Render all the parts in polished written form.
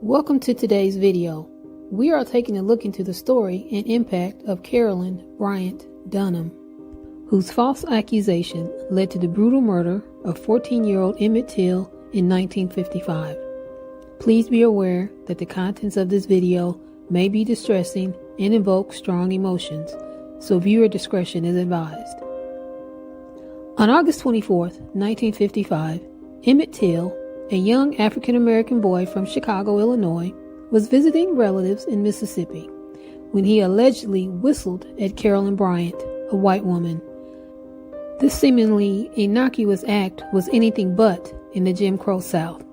Welcome to today's video. We are taking a look into the story and impact of Carolyn Bryant Donham, whose false accusation led to the brutal murder of 14-year-old Emmett Till in 1955. Please be aware that the contents of this video may be distressing and invoke strong emotions, so viewer discretion is advised. On August 24, 1955, Emmett Till, a young African-American boy from Chicago, Illinois, was visiting relatives in Mississippi when he allegedly whistled at Carolyn Bryant, a white woman. This seemingly innocuous act was anything but in the Jim Crow South.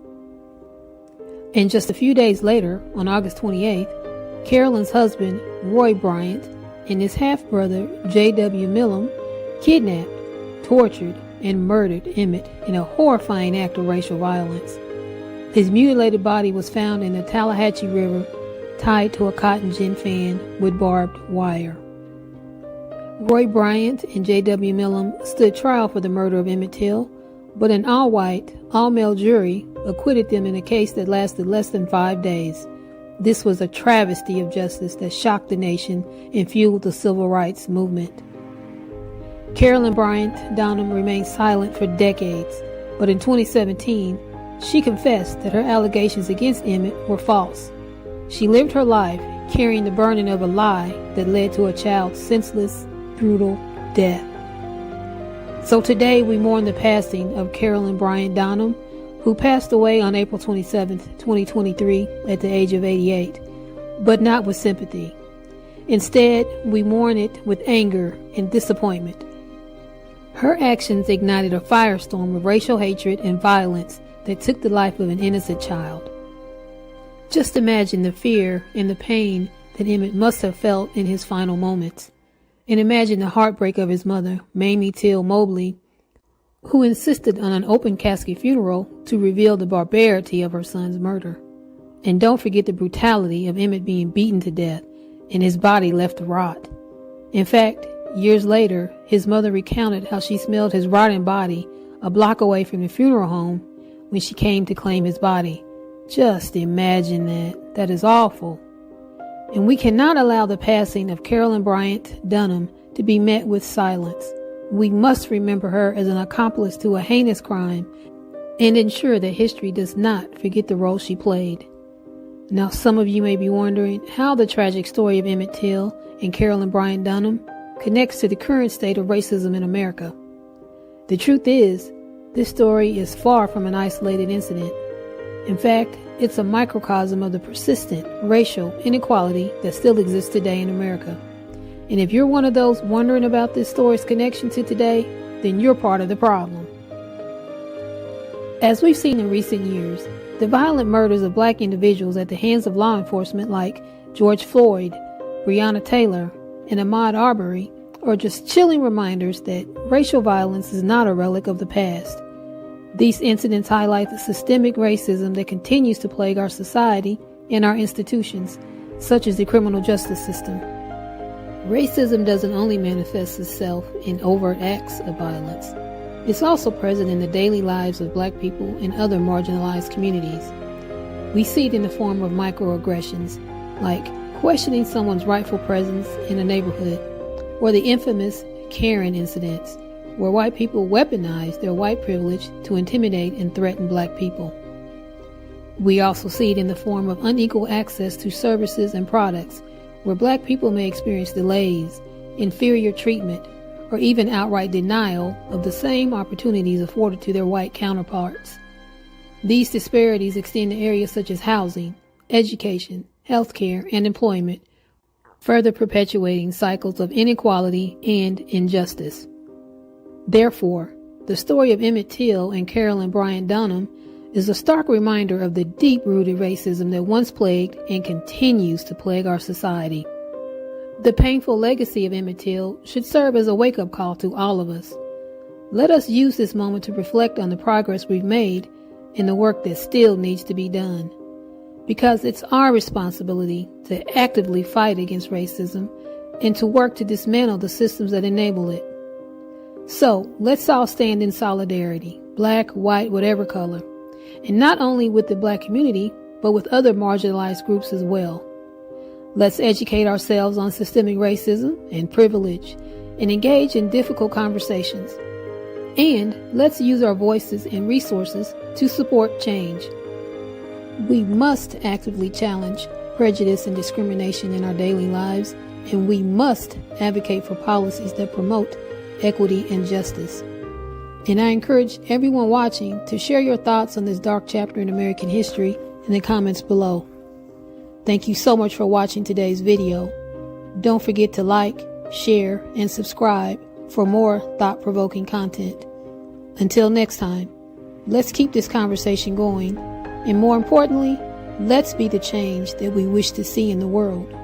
And just a few days later, on August 28th, Carolyn's husband, Roy Bryant, and his half-brother, J.W. Millam, kidnapped, tortured, and murdered Emmett in a horrifying act of racial violence. His mutilated body was found in the Tallahatchie River, tied to a cotton gin fan with barbed wire. Roy Bryant and J.W. Millam stood trial for the murder of Emmett Till, but an all-white, all-male jury acquitted them in a case that lasted less than 5 days. This was a travesty of justice that shocked the nation and fueled the civil rights movement. Carolyn Bryant Donham remained silent for decades, but in 2017, she confessed that her allegations against Emmett were false. She lived her life carrying the burden of a lie that led to a child's senseless, brutal death. So today we mourn the passing of Carolyn Bryant Donham, who passed away on April 27, 2023 at the age of 88, but not with sympathy. Instead, we mourn it with anger and disappointment. Her actions ignited a firestorm of racial hatred and violence that took the life of an innocent child. Just imagine the fear and the pain that Emmett must have felt in his final moments. And imagine the heartbreak of his mother, Mamie Till Mobley, who insisted on an open casket funeral to reveal the barbarity of her son's murder. And don't forget the brutality of Emmett being beaten to death and his body left to rot. In fact, years later, his mother recounted how she smelled his rotting body a block away from the funeral home when she came to claim his body. Just imagine that. That is awful. And we cannot allow the passing of Carolyn Bryant Donham to be met with silence. We must remember her as an accomplice to a heinous crime and ensure that history does not forget the role she played. Now, some of you may be wondering how the tragic story of Emmett Till and Carolyn Bryant Donham connects to the current state of racism in America. The truth is, this story is far from an isolated incident. In fact, it's a microcosm of the persistent racial inequality that still exists today in America. And if you're one of those wondering about this story's connection to today, then you're part of the problem. As we've seen in recent years, the violent murders of black individuals at the hands of law enforcement like George Floyd, Breonna Taylor, and Ahmaud Arbery are just chilling reminders that racial violence is not a relic of the past. These incidents highlight the systemic racism that continues to plague our society and our institutions, such as the criminal justice system. Racism doesn't only manifest itself in overt acts of violence. It's also present in the daily lives of black people and other marginalized communities. We see it in the form of microaggressions, like questioning someone's rightful presence in a neighborhood, or the infamous Karen incidents, where white people weaponize their white privilege to intimidate and threaten black people. We also see it in the form of unequal access to services and products, where black people may experience delays, inferior treatment, or even outright denial of the same opportunities afforded to their white counterparts. These disparities extend to areas such as housing, education, healthcare, and employment, further perpetuating cycles of inequality and injustice. Therefore, the story of Emmett Till and Carolyn Bryant Donham is a stark reminder of the deep-rooted racism that once plagued and continues to plague our society. The painful legacy of Emmett Till should serve as a wake-up call to all of us. Let us use this moment to reflect on the progress we've made and the work that still needs to be done. Because it's our responsibility to actively fight against racism and to work to dismantle the systems that enable it. So, let's all stand in solidarity, black, white, whatever color, and not only with the black community, but with other marginalized groups as well. Let's educate ourselves on systemic racism and privilege and engage in difficult conversations. And let's use our voices and resources to support change. We must actively challenge prejudice and discrimination in our daily lives, and we must advocate for policies that promote equity and justice. And I encourage everyone watching to share your thoughts on this dark chapter in American history in the comments below. Thank you so much for watching today's video. Don't forget to like, share, and subscribe for more thought-provoking content. Until next time, let's keep this conversation going, and more importantly, let's be the change that we wish to see in the world.